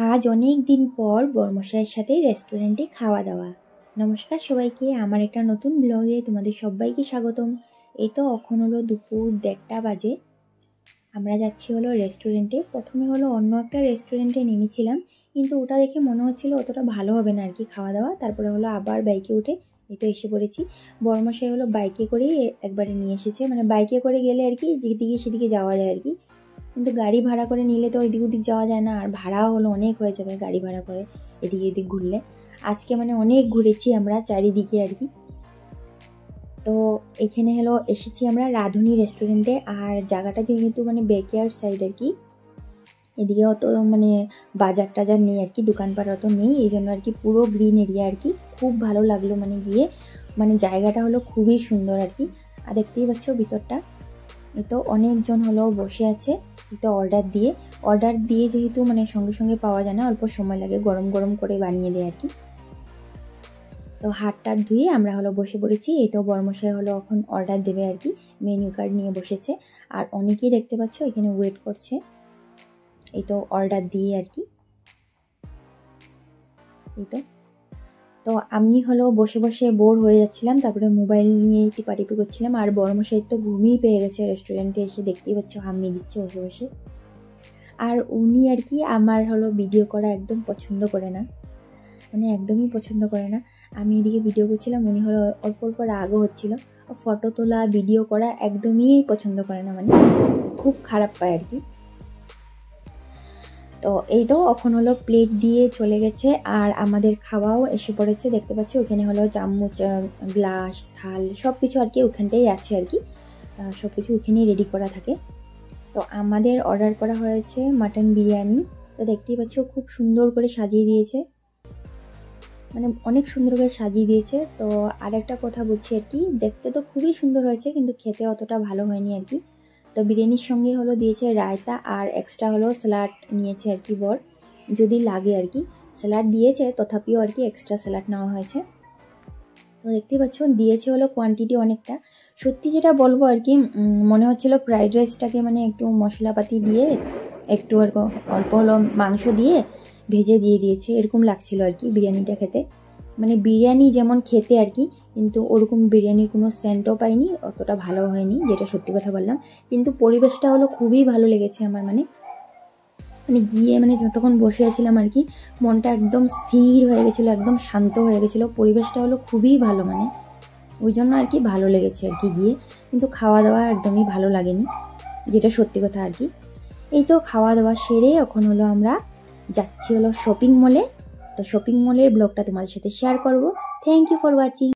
আজ অনেক দিন পর বর্মশাইয়ের সাথে রেস্টুরেন্টে খাওয়া দাওয়া। নমস্কার সবাইকে, আমার একটা নতুন ব্লগে তোমাদের সবাইকে স্বাগতম। এই তো এখন হলো দুপুর 1:30 বাজে। আমরা যাচ্ছি হলো রেস্টুরেন্টে। প্রথমে হলো অন্য একটা রেস্টুরেন্টে নেমেছিলাম, কিন্তু ওটা দেখে মনে হচ্ছিল অতটা ভালো হবে না আর কি খাওয়া দাওয়া। তারপরে হলো আবার বাইকে উঠে এই তো এসে পড়েছি। বর্মশাই হলো বাইকে করেই একবারে নিয়ে এসেছে, মানে বাইকে করে গেলে আর কি যেদিকে সেদিকে যাওয়া যায় আর কি, কিন্তু গাড়ি ভাড়া করে নিলে তো এদিক ওদিক যাওয়া যায় না, আর ভাড়াও হলো অনেক হয়ে যাবে গাড়ি ভাড়া করে এদিক এদিক ঘুরলে। আজকে মানে অনেক ঘুরেছি আমরা চারিদিকে আর কি। তো এখানে হলো এসেছি আমরা রাঁধুনি রেস্টুরেন্টে। আর জায়গাটা যেহেতু মানে ব্যাকইয়ার্ড সাইড আর কি, এদিকে অত মানে বাজার টাজার নেই আর কি, দোকানপাট অত নেই, এই জন্য আর কি পুরো গ্রিন এরিয়া আর কি। খুব ভালো লাগলো মানে গিয়ে, মানে জায়গাটা হলো খুবই সুন্দর আর কি। আর দেখতেই পাচ্ছ ভিতরটা, এই তো অনেকজন হলো বসে আছে। এই তো অর্ডার দিয়ে যেহেতু মানে সঙ্গে সঙ্গে পাওয়া যায় না, অল্প সময় লাগে, গরম গরম করে বানিয়ে দেয় আর কি। তো হাত ধুয়ে আমরা হলো বসে পড়েছি। এই তো বর্মশাই হলো এখন অর্ডার দেবে আর কি, মেনু কার্ড নিয়ে বসেছে। আর অনেকেই দেখতে পাচ্ছ এখানে ওয়েট করছে এই তো অর্ডার দিয়ে আর কি। এই তো আমি হলো বসে বসে বোর হয়ে যাচ্ছিলাম, তারপরে মোবাইল নিয়ে টিপাটিপি করছিলাম। আর বর্মশাই তো ঘুমিয়ে পেয়ে গেছে, রেস্টুরেন্টে এসে দেখতেই পাচ্ছ হামিয়ে দিচ্ছে বসে বসে। আর উনি আর কি আমার হলো ভিডিও করা একদম পছন্দ করে না, মানে একদমই পছন্দ করে না। আমি এদিকে ভিডিও করছিলাম, উনি হলো অল্প অল্প রাগও হচ্ছিল। ফটো তোলা ভিডিও করা একদমই পছন্দ করে না, মানে খুব খারাপ পায় আর কি। তো এই তো এখন হলো প্লেট দিয়ে চলে গেছে, আর আমাদের খাওয়াও এসে পড়েছে। দেখতে পাচ্ছি ওখানে হলো চামচ, গ্লাস, থাল সব কিছু আর কি ওখানটাই আছে আর কি, সব কিছু ওখানেই রেডি করা থাকে। তো আমাদের অর্ডার করা হয়েছে মাটন বিরিয়ানি। তো দেখতেই পাচ্ছ খুব সুন্দর করে সাজিয়ে দিয়েছে, মানে অনেক সুন্দর করে সাজিয়ে দিয়েছে। তো আর একটা কথা বলছি আর কি, দেখতে তো খুবই সুন্দর হয়েছে কিন্তু খেতে অতটা ভালো হয়নি আর কি। তো বিরিয়ানির সঙ্গে হলো দিয়েছে রায়তা, আর এক্সট্রা হলো স্যালাড নিয়েছে আর কি বর, যদি লাগে আর কি। স্যালাড দিয়েছে তথাপিও আর কি এক্সট্রা স্যালাড নেওয়া হয়েছে। তো দেখতেই পাচ্ছ দিয়েছে হলো কোয়ান্টিটি অনেকটা। সত্যি যেটা বলবো আর কি, মনে হচ্ছিল ফ্রাইড রাইসটাকে মানে একটু মশলাপাতি দিয়ে একটু আর অল্প হলো মাংস দিয়ে ভেজে দিয়ে দিয়েছে, এরকম লাগছিল আর কি বিরিয়ানিটা খেতে। মানে বিরিয়ানি যেমন খেতে আর কি, কিন্তু ওরকম বিরিয়ানির কোনো সেন্টও পাইনি, অতটা ভালো হয়নি, যেটা সত্যি কথা বললাম। কিন্তু পরিবেশটা হলো খুবই ভালো লেগেছে আমার, মানে গিয়ে মানে যতক্ষণ বসে আছিলাম আর কি, মনটা একদম স্থির হয়ে গেছিলো, একদম শান্ত হয়ে গেছিলো। পরিবেশটা হলো খুবই ভালো, মানে ওই জন্য আর কি ভালো লেগেছে আর কি গিয়ে। কিন্তু খাওয়া দাওয়া একদমই ভালো লাগেনি, যেটা সত্যি কথা আর কি। এই তো খাওয়া দাওয়া সেরে এখন হলো আমরা যাচ্ছি হলো শপিং মলে। তো শপিং মলের ব্লগটা তোমাদের সাথে শেয়ার করব। Thank you for watching.